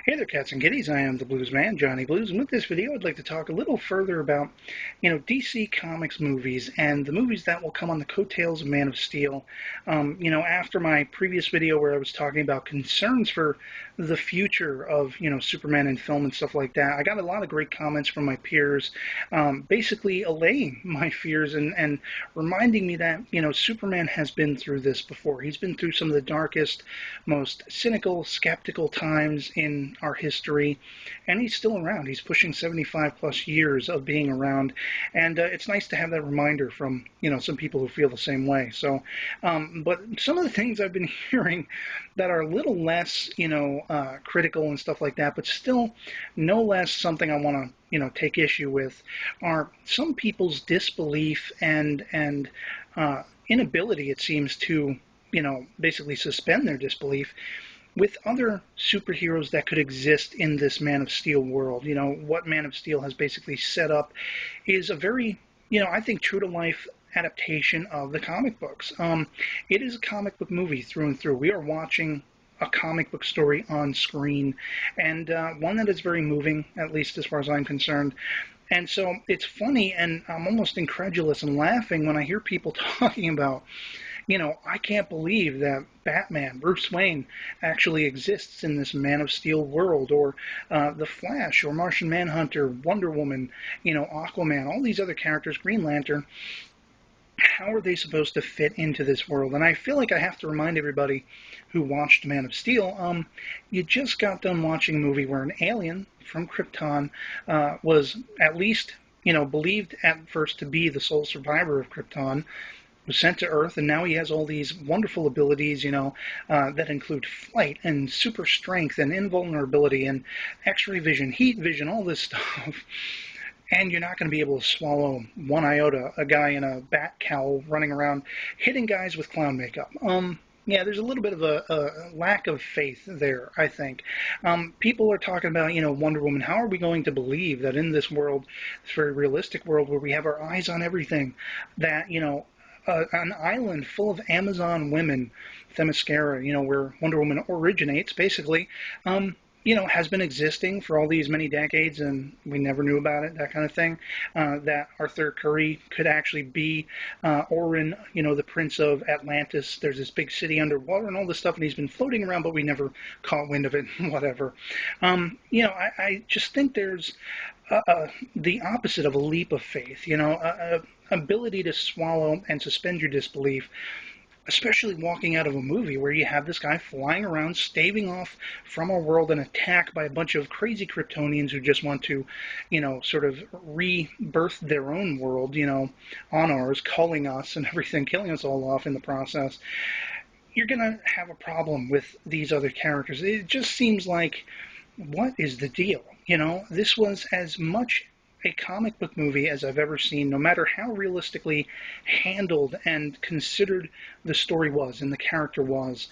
Hey there, cats and kitties. I am the Blues Man, Johnny Blues, and with this video, I'd like to talk a little further about, DC Comics movies and the movies that will come on the coattails of Man of Steel. After my previous video where I was talking about concerns for the future of, Superman in film and stuff like that, I got a lot of great comments from my peers, basically allaying my fears and reminding me that, Superman has been through this before. He's been through some of the darkest, most cynical, skeptical times in our history, and he's still around. He's pushing 75 plus years of being around, and it's nice to have that reminder from some people who feel the same way. So, but some of the things I've been hearing that are a little less critical and stuff like that, but still no less something I want to take issue with are some people's disbelief and inability, it seems, to basically suspend their disbelief with other superheroes that could exist in this Man of Steel world. What Man of Steel has basically set up is a very, I think, true to life adaptation of the comic books. It is a comic book movie through and through. We are watching a comic book story on screen, and one that is very moving, at least as far as I'm concerned. And so it's funny, and I'm almost incredulous and laughing when I hear people talking about, I can't believe that Batman, Bruce Wayne, actually exists in this Man of Steel world, or The Flash, or Martian Manhunter, Wonder Woman, Aquaman, all these other characters, Green Lantern. How are they supposed to fit into this world? And I feel like I have to remind everybody who watched Man of Steel, you just got done watching a movie where an alien from Krypton was at least, believed at first to be the sole survivor of Krypton, was sent to Earth, and now he has all these wonderful abilities, that include flight and super strength and invulnerability and X-ray vision, heat vision, all this stuff. And you're not going to be able to swallow one iota a guy in a bat cowl running around hitting guys with clown makeup. Yeah, there's a little bit of a lack of faith there, I think. People are talking about, Wonder Woman. How are we going to believe that in this world, this very realistic world where we have our eyes on everything, that, an island full of Amazon women, Themyscira, where Wonder Woman originates, basically, has been existing for all these many decades, and we never knew about it, that kind of thing. That Arthur Curry could actually be Orin, the Prince of Atlantis. There's this big city underwater and all this stuff, and he's been floating around, but we never caught wind of it, whatever. I just think there's the opposite of a leap of faith, a ability to swallow and suspend your disbelief, especially walking out of a movie where you have this guy flying around, staving off from our world and attacked by a bunch of crazy Kryptonians who just want to, sort of rebirth their own world, on ours, culling us and everything, killing us all off in the process. You're going to have a problem with these other characters. It just seems like, what is the deal? This was as much a comic book movie as I've ever seen, no matter how realistically handled and considered the story was and the character was.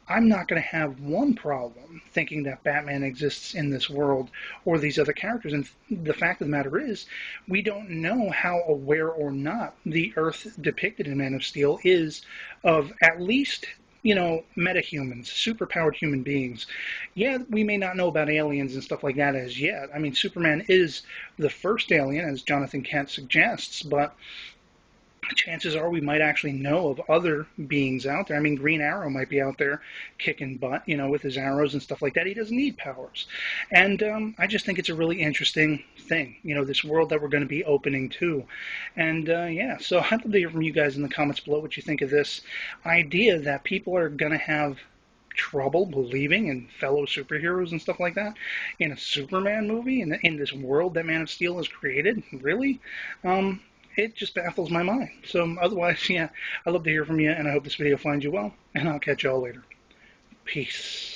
I'm not going to have one problem thinking that Batman exists in this world or these other characters. And the fact of the matter is, we don't know how aware or not the Earth depicted in Man of Steel is of at least metahumans, superpowered human beings. Yeah, we may not know about aliens and stuff like that as yet. I mean, Superman is the first alien, as Jonathan Kent suggests, but chances are we might actually know of other beings out there. I mean, Green Arrow might be out there kicking butt, with his arrows and stuff like that. He doesn't need powers. And I just think it's a really interesting thing, this world that we're going to be opening to. And yeah, so I'd love to hear from you guys in the comments below what you think of this idea that people are going to have trouble believing in fellow superheroes and stuff like that in a Superman movie, in this world that Man of Steel has created. Really? It just baffles my mind. So otherwise, yeah, I'd love to hear from you, and I hope this video finds you well, and I'll catch y'all later. Peace.